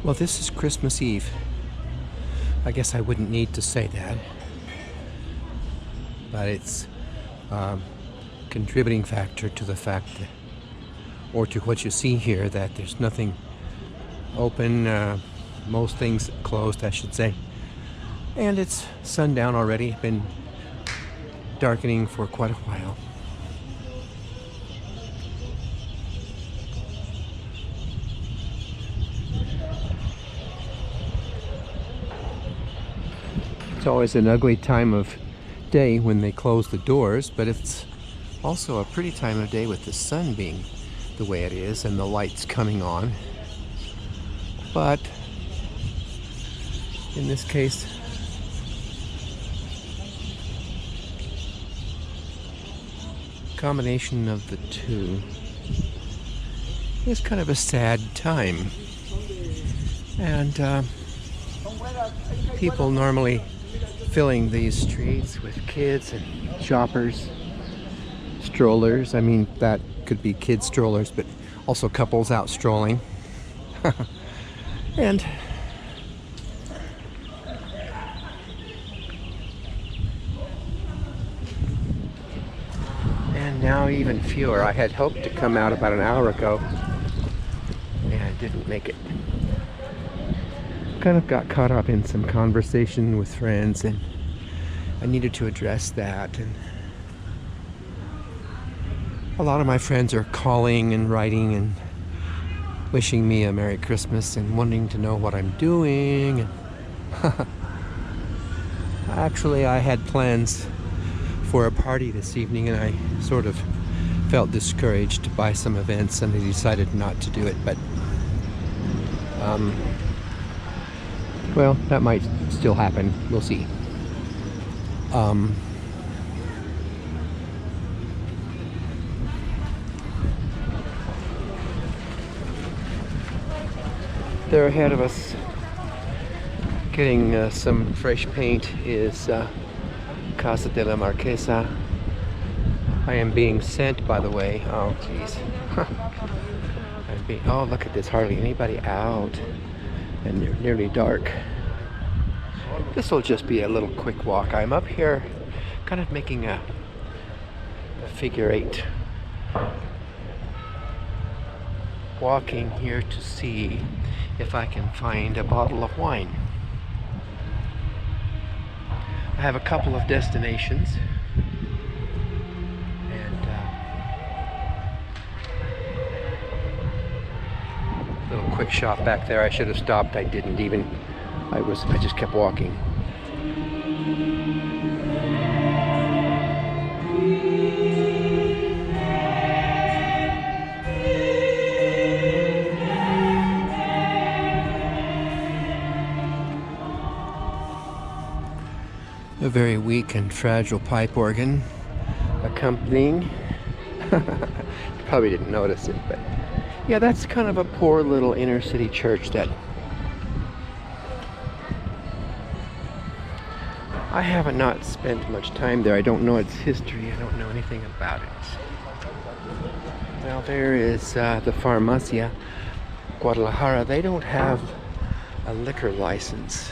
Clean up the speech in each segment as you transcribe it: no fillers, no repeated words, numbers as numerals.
Well, this is Christmas Eve. I guess I wouldn't need to say that, but it's a contributing factor to the fact that, or to what you see here, that there's nothing open, most things closed, I should say. And it's sundown already, been darkening for quite a while. It's always an ugly time of day when they close the doors, but it's also a pretty time of day with the sun being the way it is and the lights coming on. But in this case, combination of the two is kind of a sad time. And people normally filling these streets with kids and shoppers, strollers. I mean, that could be kids strollers, but also couples out strolling. And now even fewer. I had hoped to come out about an hour ago and I didn't make it. Kind of got caught up in some conversation with friends and I needed to address that. And a lot of my friends are calling and writing and wishing me a Merry Christmas and wanting to know what I'm doing. Actually, I had plans for a party this evening and I sort of felt discouraged by some events and I decided not to do it. But well, that might still happen. We'll see. There ahead of us, getting some fresh paint, is Casa de la Marquesa. I am being sent, by the way. Oh, jeez. Oh, look at this. Hardly anybody out. And they're nearly dark. This will just be a little quick walk. I'm up here kind of making a figure eight. Walking here to see if I can find a bottle of wine. I have a couple of destinations. And little quick shop back there. I should have stopped. I didn't even. I just kept walking. A very weak and fragile pipe organ accompanying. You probably didn't notice it, but yeah, that's kind of a poor little inner city church that I haven't not spent much time there. I don't know its history. I don't know anything about it. Well, there is the Farmacia Guadalajara. They don't have a liquor license.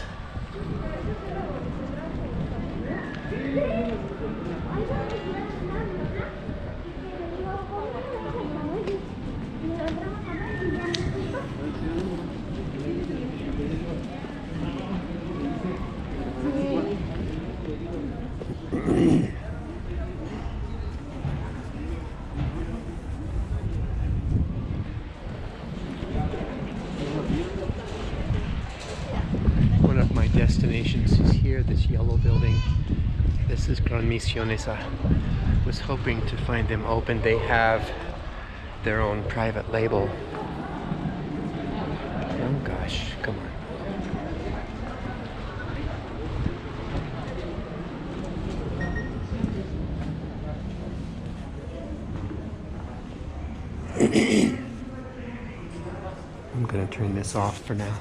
One of my destinations is here, this yellow building. This is Gran Misiones. I was hoping to find them open. They have their own private label. Oh gosh, come on. I'm gonna turn this off for now.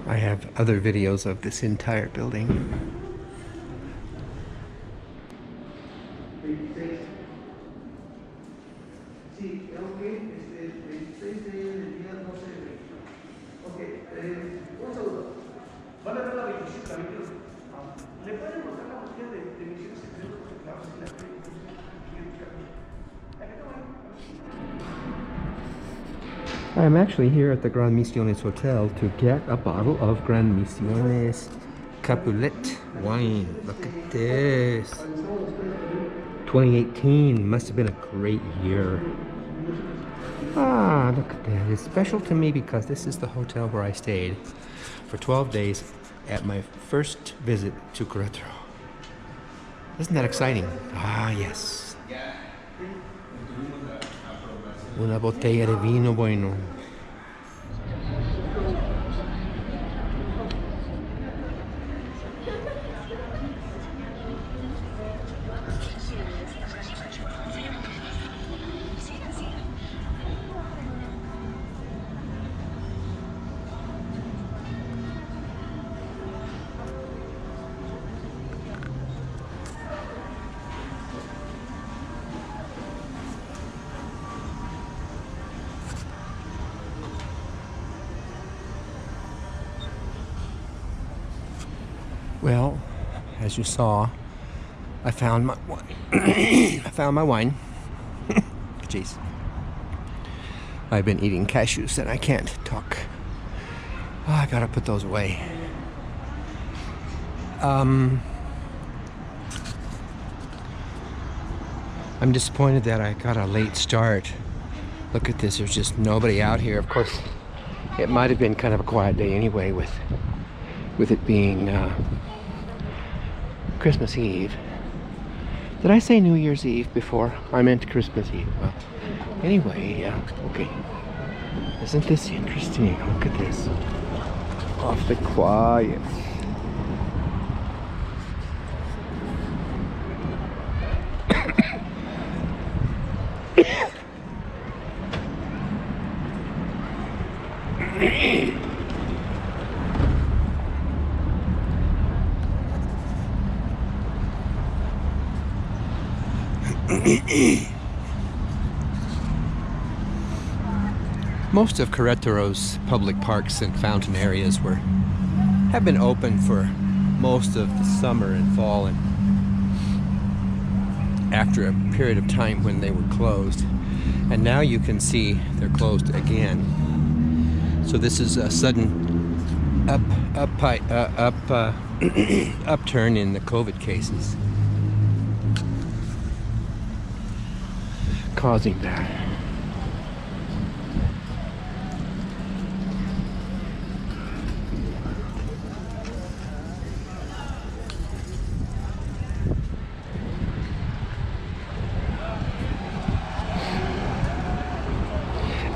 I have other videos of this entire building. Sí, creo que el 26 del día 12 de mayo. Ok, un segundo. Van a ver la 27, la 22. ¿Le pueden mostrar la botella de misiones secretos? Porque claro, si la quieren buscar. Acá te voy. I'm actually here at the Gran Misiones Hotel to get a bottle of Gran Misiones Capulet wine. Look at this. 2018 must have been a great year. Ah, look at that. It's special to me because this is the hotel where I stayed for 12 days at my first visit to Querétaro. Isn't that exciting? Ah, yes. Una botella de vino bueno. Well, as you saw, I found my wine. I found my wine. Jeez. I've been eating cashews and I can't talk. Oh, I gotta put those away. I'm disappointed that I got a late start. Look at this, there's just nobody out here. Of course, it might have been kind of a quiet day anyway with it being Christmas Eve. Did I say New Year's Eve before? I meant Christmas Eve. Well, anyway, yeah, okay. Isn't this interesting? Look at this. Awfully quiet. Most of Querétaro's public parks and fountain areas have been open for most of the summer and fall, and after a period of time when they were closed, and now you can see they're closed again. So this is a sudden upturn in the COVID cases causing that.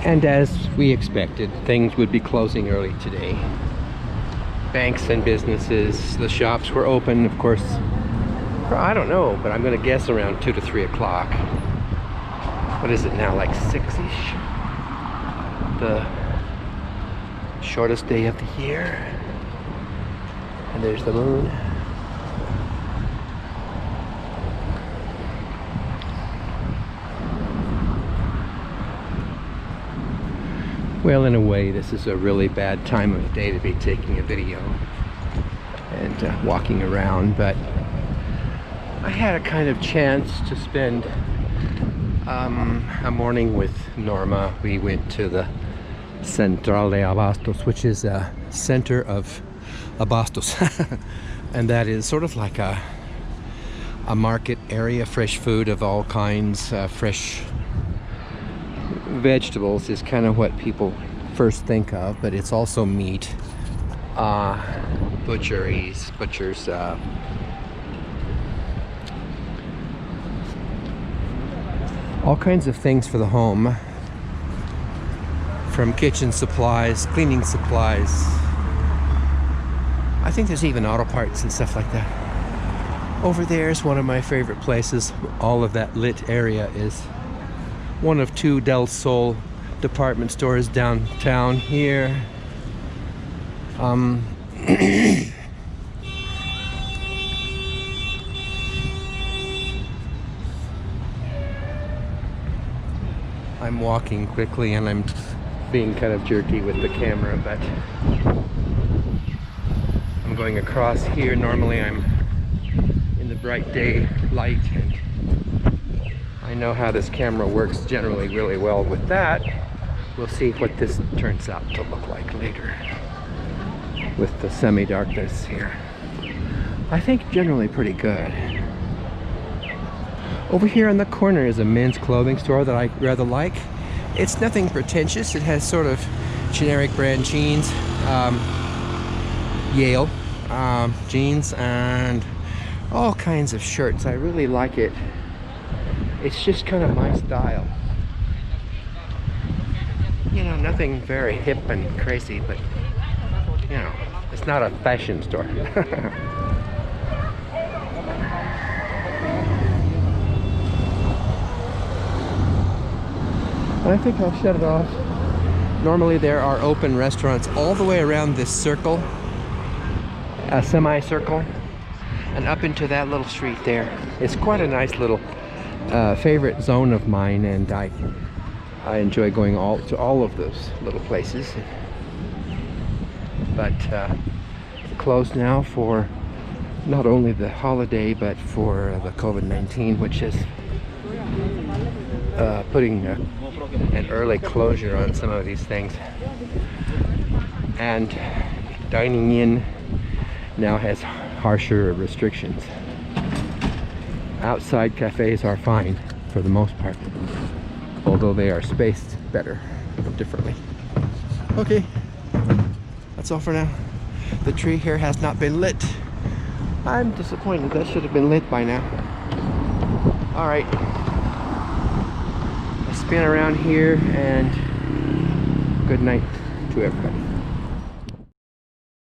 And as we expected, things would be closing early today. Banks and businesses, the shops were open, of course, I don't know, but I'm going to guess around 2 to 3 o'clock. What is it now, like 6-ish? The shortest day of the year. And there's the moon. Well, in a way, this is a really bad time of day to be taking a video and walking around, but I had a kind of chance to spend a morning with Norma. We went to the Central de Abastos, which is a center of Abastos, and that is sort of like a market area, fresh food of all kinds, fresh vegetables is kind of what people first think of, but it's also meat, butchers, all kinds of things for the home, from kitchen supplies, cleaning supplies. I think there's even auto parts and stuff like that. Over there is one of my favorite places. All of that lit area is one of 2 Del Sol department stores downtown here. I'm walking quickly and I'm being kind of jerky with the camera, but I'm going across here. Normally I'm in the bright day light, and I know how this camera works generally really well with that. We'll see what this turns out to look like later with the semi-darkness here. I think generally pretty good. Over here on the corner is a men's clothing store that I rather like. It's nothing pretentious. It has sort of generic brand jeans, Yale jeans, and all kinds of shirts. I really like it. It's just kind of my style. You know, nothing very hip and crazy, but you know, it's not a fashion store. I think I'll shut it off. Normally there are open restaurants all the way around this circle, a semicircle, and up into that little street there. It's quite a nice little favorite zone of mine, and I enjoy going to all of those little places. But closed now for not only the holiday but for the COVID-19, which is putting an early closure on some of these things. And dining in now has harsher restrictions. Outside cafes are fine for the most part, although they are spaced better, differently. Okay, that's all for now. The tree here has not been lit. I'm disappointed. That should have been lit by now. All right. Spin around here, and good night to everybody.